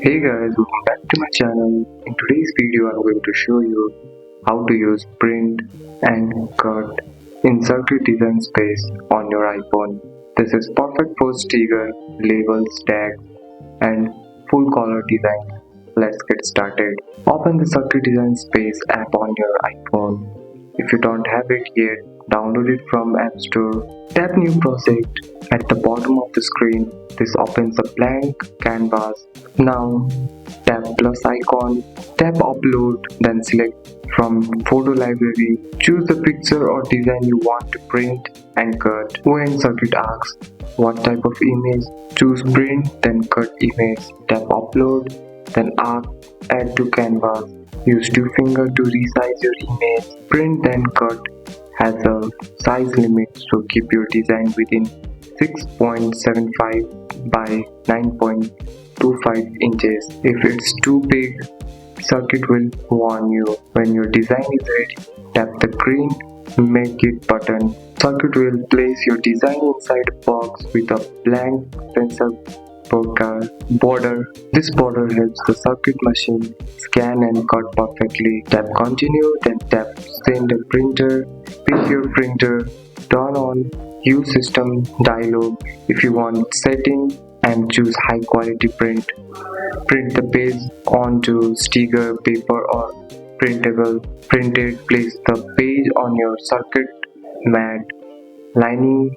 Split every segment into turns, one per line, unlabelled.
Hey guys, welcome back to my channel. In today's video, I'm going to show you how to use print and cut in circuit design space on your iPhone. This is perfect for sticker, labels, tags, and full color design. Let's get started. Open the circuit design space app on your iPhone. If you don't have it yet, download it from App Store. Tap New Project at the bottom of the screen. This opens a blank canvas. Now tap plus icon, tap upload, then select from photo library. Choose the picture or design you want to print and cut. When circuit asks what type of image, choose print, then cut image. Tap upload, then add to canvas. Use two fingers to resize your image. Print then cut has a size limit, so keep your design within 6.75 by 9.25 inches. If it's too big, circuit will warn you. When your design is ready, tap the green Make It button. Circuit will place your design inside a box with a blank pencil border. This border helps the circuit machine scan and cut perfectly. Tap continue, then tap send a printer. Pick your printer, turn on use system dialog if you want setting, and choose high quality print. Print the page onto sticker, paper or printed. Place the page on your circuit mat, lining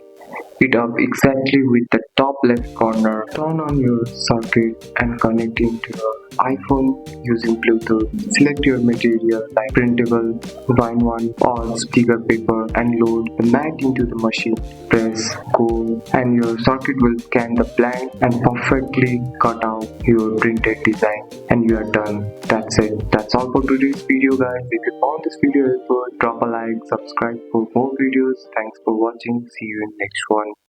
it up exactly with the top left corner. Turn on your circuit and connect it to your iPhone using Bluetooth. Select your material like printable, vinyl or sticker paper and load the mat into the machine. Press go and your circuit will scan the blank and perfectly cut out your printed design, and you are done. That's it. That's all for today's video guys. If you found this video helpful, drop a like, subscribe for more videos. Thanks for watching. See you in next one.